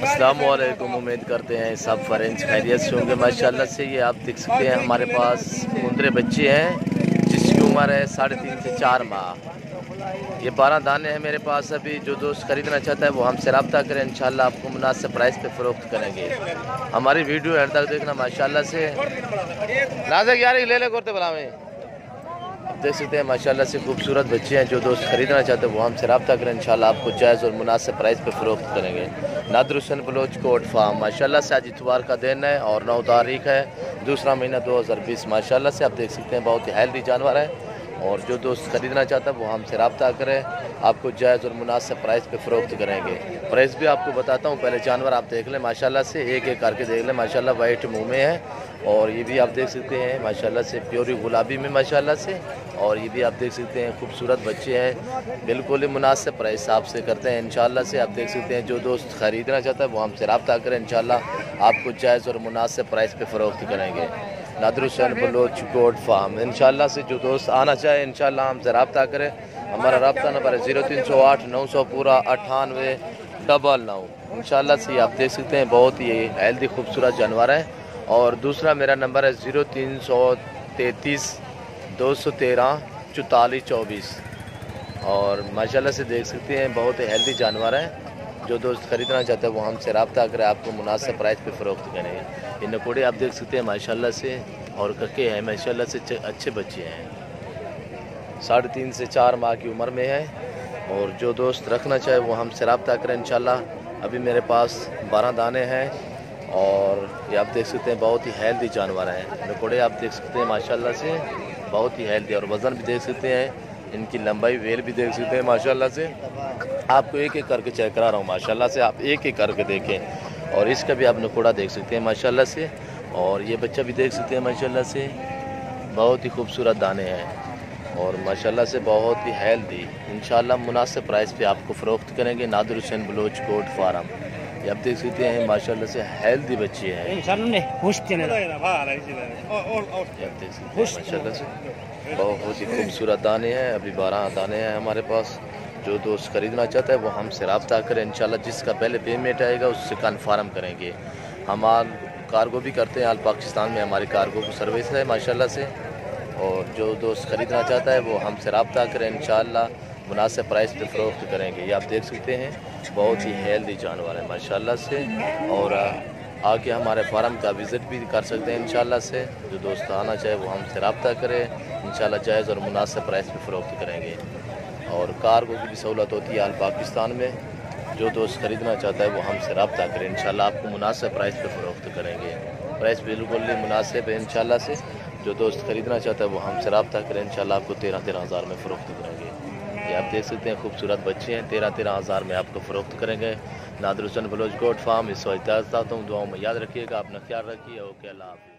अस्सलामुअलैकुम। उम्मीद करते हैं सब फ्रेंड्स खैरियत से होंगे माशाल्लाह से। ये आप देख सकते हैं हमारे पास मुंदरे बच्चे हैं जिसकी उम्र है 3.5 से 4 माह। ये 12 दाने हैं मेरे पास। अभी जो दोस्त खरीदना चाहता है वो हमसे रब्ता करें, इंशाल्लाह आपको मुनासिब प्राइस पे फ़रोख्त करेंगे। हमारी वीडियो हर तक देखना माशाल्लाह से। नाज़क यार ले ले करते बला में देख सकते हैं माशाल्लाह से खूबसूरत बच्चे हैं। जो दोस्त खरीदना चाहते हैं वो हमसे रब्ता करें, इंशाल्लाह आपको जायज़ और मुनासिब प्राइस पे फ़रोख्त करेंगे। नादिर हुसैन बलोच कोट फार्म माशाल्लाह से। आज इतवार का दिन है और 9 तारीख है, दूसरा महीना 2020 माशाल्लाह से। आप देख सकते हैं बहुत ही हेल्दी जानवर है और जो दोस्त खरीदना चाहता है वो हमसे रब्ता करें, आपको जायज़ और मुनासिब प्राइस पे फ़रोख्त करेंगे। प्राइस भी आपको बताता हूँ, पहले जानवर आप देख लें माशाल्लाह से, एक एक करके देख लें माशाल्लाह। वाइट मुँह में है और ये भी आप देख सकते हैं माशाल्लाह से प्योरी गुलाबी में माशाल्लाह से। और ये भी आप देख सकते हैं खूबसूरत बच्चे हैं, बिल्कुल ही मुनासिब प्राइस आपसे करते हैं इंशाल्लाह से। आप देख सकते हैं जो दोस्त खरीदना चाहता है वो हमसे रब्ता करें, इंशाल्लाह आपको जायज़ और मुनासिब प्राइस पे फ़रोख्त करेंगे। नादिर हुसैन बलोच कोट फार्म इंशाल्लाह से। जो दोस्त आना चाहे इंशाल्लाह हमसे रब्ता करें। हमारा रब्ता नंबर है 0308 900 पूरा 9899 इंशाल्लाह से। आप देख सकते हैं बहुत ही हेल्दी खूबसूरत जानवर है। और दूसरा मेरा नंबर है 0333 213 44 24 और माशाल्लाह से देख सकते हैं बहुत ही हेल्दी जानवर है। जो दोस्त खरीदना चाहते हैं वो हमसे रब्ता करें, आपको मुनासिब प्राइस पे फ़रोख्त करेंगे। ये नकोड़े आप देख सकते हैं माशाल्लाह से और कक्के हैं माशाल्लाह से, अच्छे बच्चे हैं। 3.5 से 4 माह की उम्र में है और जो दोस्त रखना चाहे वो हमसे रब्ता करें इंशाल्लाह। अभी मेरे पास 12 दाने हैं और ये आप देख सकते हैं बहुत ही हेल्दी जानवर हैं। नकोड़े आप देख सकते हैं माशाल्लाह से बहुत ही हेल्दी और वज़न भी देख सकते हैं, इनकी लंबाई वेल भी देख सकते हैं माशाल्लाह से। आपको एक एक करके चेक करा रहा हूँ माशाल्लाह से, आप एक एक करके देखें। और इसका भी आप नकोड़ा देख सकते हैं माशाल्लाह से। और ये बच्चा भी देख सकते हैं माशाल्लाह से, बहुत ही खूबसूरत दाने हैं और माशाल्लाह से बहुत ही हेल्दी। इंशाल्लाह मुनासिब प्राइस पे आपको फ़रोख्त करेंगे। नादिर हुसैन बलोच कोट फार्म ये आप देख सकते हैं माशाल्लाह से हेल्दी बच्चे हैं। माशाल्लाह से बहुत ही खूबसूरत दाने हैं। अभी 12 दाने हैं हमारे पास। जो दोस्त खरीदना चाहता है वो हमसे रब्ता करें इंशाल्लाह। जिसका पहले पेमेंट आएगा उससे कन्फर्म करेंगे। हम कार्गो भी करते हैं, आल पाकिस्तान में हमारी कार्गो की सर्विस है माशाल्लाह से। और जो दोस्त खरीदना चाहता है वो हमसे रब्ता करें, इंशाल्लाह मुनासिब प्राइस पे फ़रोख्त करेंगे। ये आप देख सकते हैं बहुत ही हेल्दी जानवर है माशाल्लाह से। और आके हमारे फार्म का विज़िट भी कर सकते हैं इंशाल्लाह से। जो दोस्त आना चाहे वो हमसे रब्ता करें, इंशाल्लाह जायज़ और मुनासिब प्राइस पे फ़रोख्त करेंगे। और कार्गो की भी सहूलत होती है आल पाकिस्तान में। जो दोस्त खरीदना चाहता है वो हमसे रब्ता करें, इंशाल्लाह आपको मुनासिब प्राइस पे फ़रोख्त करेंगे। प्राइस बिल्कुल ही मुनासिब है इंशाल्लाह से। जो दोस्त खरीदना चाहता है वो हमसे रब्ता करें, इंशाल्लाह आपको 13 हज़ार में फ़रोख्त करेंगे। ये आप देख सकते हैं खूबसूरत बच्चे हैं, 13 हज़ार में आपको फ़रोख्त करेंगे। नादिर हुसैन बलोच कोट फार्म इस वक्त इजाज़त चाहता हूँ। दुआओं में याद रखिएगा, अपना ख्याल रखिए। ओके, अल्लाह हाफ़िज़।